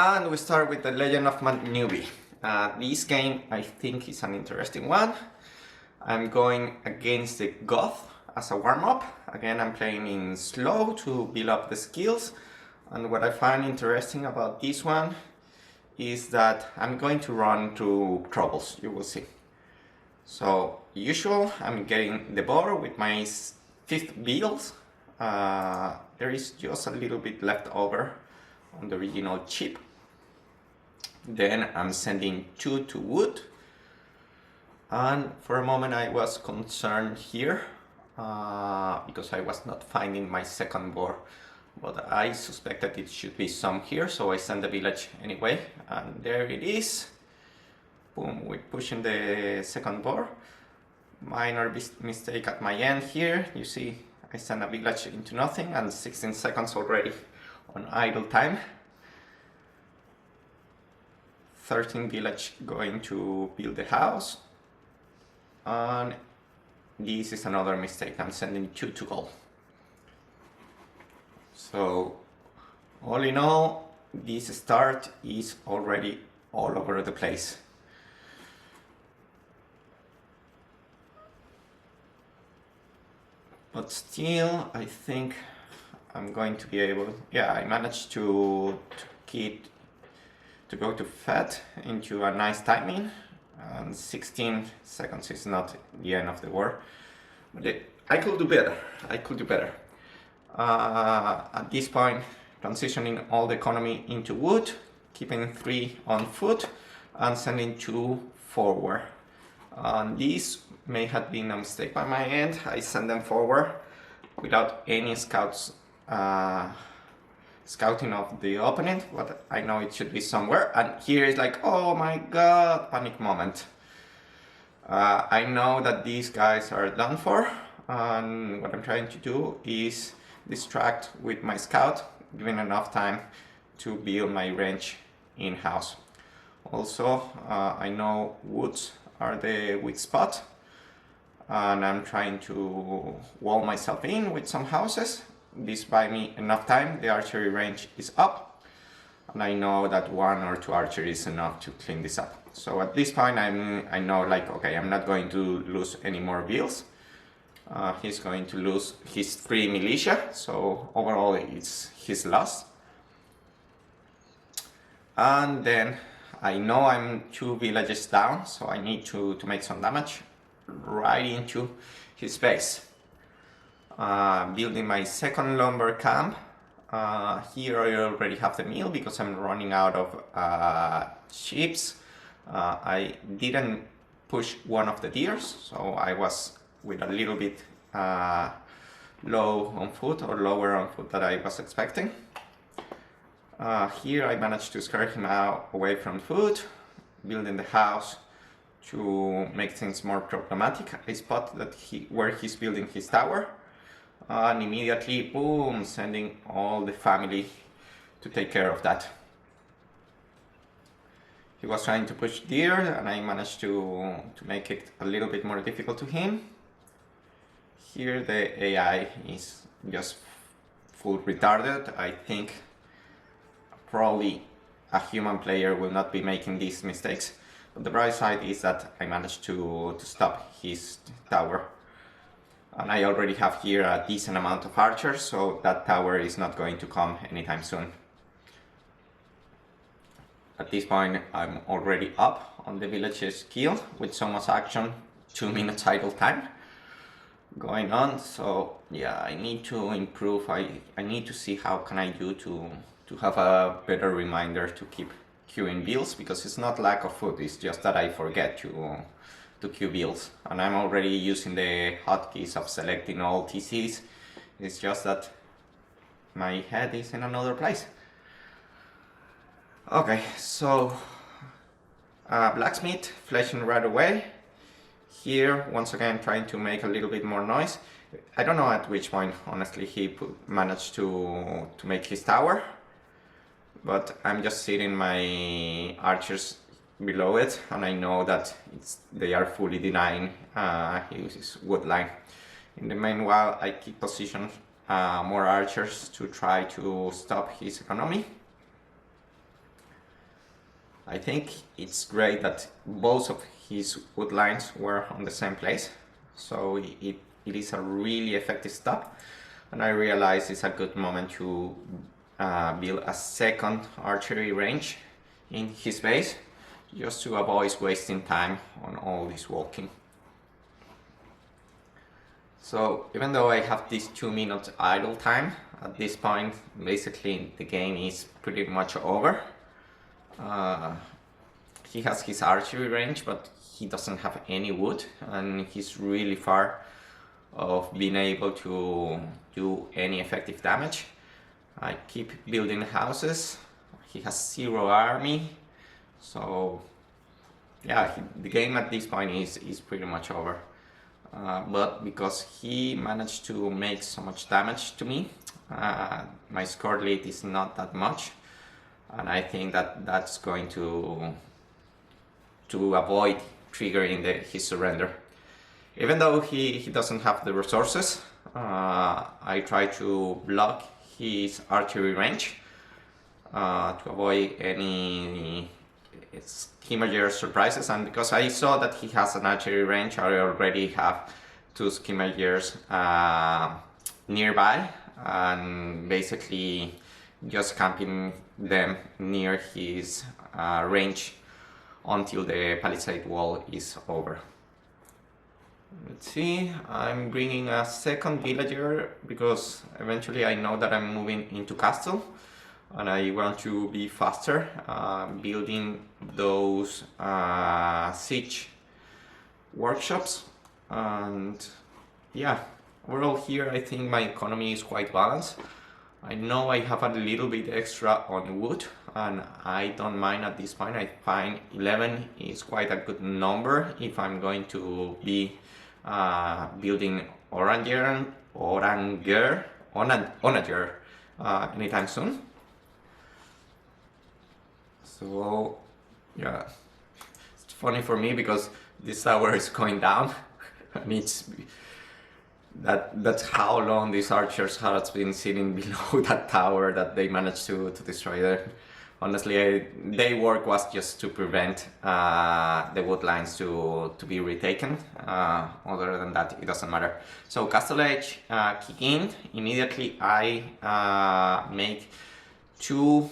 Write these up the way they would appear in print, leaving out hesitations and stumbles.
And we start with the Legend of my newbie. This game I think is an interesting one. I'm going against the Goth as a warm-up. Again, I'm playing in slow to build up the skills. And what I find interesting about this one is that I'm going to run through troubles, you will see. So, usual, I'm getting the board with my 5th vills. There is just a little bit left over on the original chip. Then I'm sending 2 to wood. And for a moment I was concerned here because I was not finding my second board. But I suspected it should be some here, so I send the village anyway. And there it is. Boom, we're pushing the second board. Minor mistake at my end here. You see, I send a village into nothing and 16 seconds already on idle time. 13 village going to build the house. And this is another mistake. I'm sending 2 to gold. So, all in all, this start is already all over the place. But still, I think I'm going to be able. Yeah, I managed to go to FEUD into a nice timing, and 16 seconds is not the end of the war. But I could do better. At this point, transitioning all the economy into wood, keeping 3 on foot, and sending 2 forward. And this may have been a mistake by my end. I send them forward without any scouting of the opponent, but I know it should be somewhere. And here is like, oh my god, panic moment. I know that these guys are done for, and what I'm trying to do is distract with my scout, giving enough time to build my range in-house. Also, I know woods are the weak spot, and I'm trying to wall myself in with some houses. This buys me enough time. The archery range is up, and I know that 1 or 2 archery is enough to clean this up. So at this point I know, like, okay, I'm not going to lose any more vills. He's going to lose his 3 militia, so overall it's his loss. And then I know I'm 2 villages down, so I need to make some damage right into his base. Building my second lumber camp. Here I already have the mill because I'm running out of ships. I didn't push one of the deers, so I was with a little bit low on foot, or lower on foot than I was expecting. Here I managed to scare him out away from food, building the house to make things more problematic. I spot that where he's building his tower, and immediately, boom, sending all the family to take care of that. He was trying to push deer, and I managed to make it a little bit more difficult to him. Here the AI is just full retarded. I think probably a human player will not be making these mistakes. But the bright side is that I managed to stop his tower. And I already have here a decent amount of archers, so that tower is not going to come anytime soon. At this point I'm already up on the village's kill with so much action, 2 minutes idle time going on. So yeah, I need to improve. I need to see how can I do to have a better reminder to keep queuing vills, because it's not lack of food, it's just that I forget to queue vills, and I'm already using the hotkeys of selecting all TCs. It's just that my head is in another place. Okay, so blacksmith fleshing right away. Here, once again, trying to make a little bit more noise. I don't know at which point, honestly, he managed to make his tower, but I'm just seeing my archers below it, and I know that they are fully denying his wood line. In the meanwhile, I keep position more archers to try to stop his economy. I think it's great that both of his wood lines were on the same place, so it is a really effective stop, and I realize it's a good moment to build a second archery range in his base, just to avoid wasting time on all this walking. So even though I have this 2 minutes idle time, at this point basically the game is pretty much over. He has his archery range, but he doesn't have any wood, and he's really far of being able to do any effective damage. I keep building houses. He has 0 army, so yeah, the game at this point is pretty much over. But because he managed to make so much damage to me, my score lead is not that much, and I think that that's going to avoid triggering his surrender. Even though he doesn't have the resources, I try to block his archery range to avoid any Schemager surprises, and because I saw that he has an archery range, I already have 2 Schemagers nearby, and basically just camping them near his range until the palisade wall is over. Let's see, I'm bringing a second villager because eventually I know that I'm moving into castle, and I want to be faster building those siege workshops. And yeah, overall here I think my economy is quite balanced. I know I have a little bit extra on wood, and I don't mind at this point. I find 11 is quite a good number if I'm going to be building Oranger anytime soon. So yeah, it's funny for me because this tower is going down and that's how long these archers have been sitting below that tower that they managed to destroy there. Honestly, their work was just to prevent the wood lines to be retaken. Other than that, it doesn't matter. So Castle Edge kick in. Immediately I make 2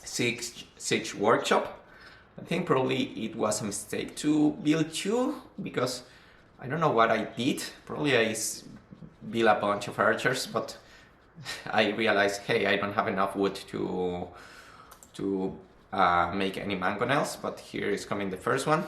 siege workshop. I think probably it was a mistake to build 2 because I don't know what I did. Probably I built a bunch of archers, but I realized, hey, I don't have enough wood to make any mangonels, but here is coming the first one.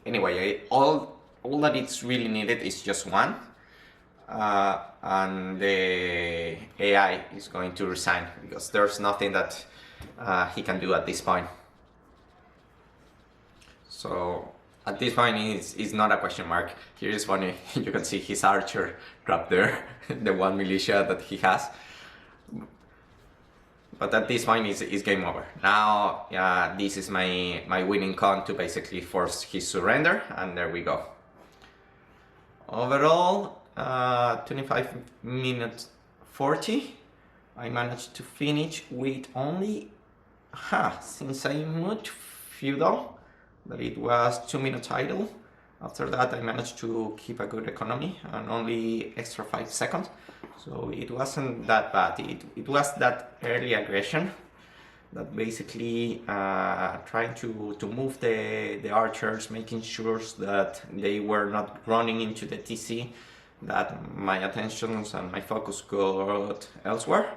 Anyway, all that it's really needed is just 1, and the AI is going to resign because there's nothing that he can do at this point. So at this point it's not a question mark. Here is funny, you can see his archer trapped there, the 1 militia that he has. But at this point it's game over. Now this is my winning con to basically force his surrender, and there we go. Overall 25 minutes 40. I managed to finish with only, since I moved feudal, that it was 2 minutes idle. After that I managed to keep a good economy and only extra 5 seconds. So it wasn't that bad. It was that early aggression that basically trying to move the archers, making sure that they were not running into the TC, that my attentions and my focus got elsewhere.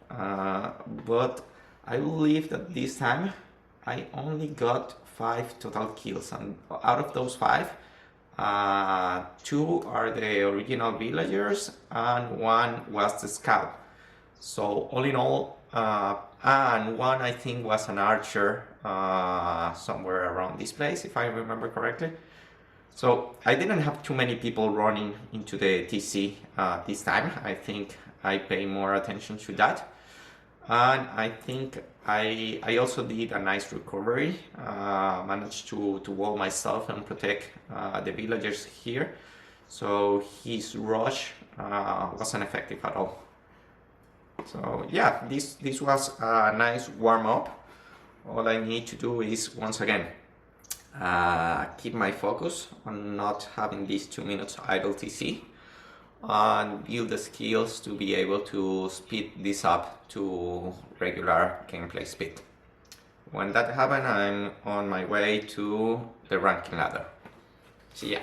But I believe that this time I only got 5 total kills, and out of those 5, 2 are the original villagers and 1 was the scout. So all in all, and 1 I think was an archer somewhere around this place, if I remember correctly. So I didn't have too many people running into the TC this time. I think I pay more attention to that. And I think I also did a nice recovery, managed to wall myself and protect the villagers here, so his rush wasn't effective at all. So yeah, this was a nice warm-up. All I need to do is, once again, keep my focus on not having these 2 minutes idle TC and build the skills to be able to speed this up to regular gameplay speed. When that happens, I'm on my way to the ranking ladder. See ya.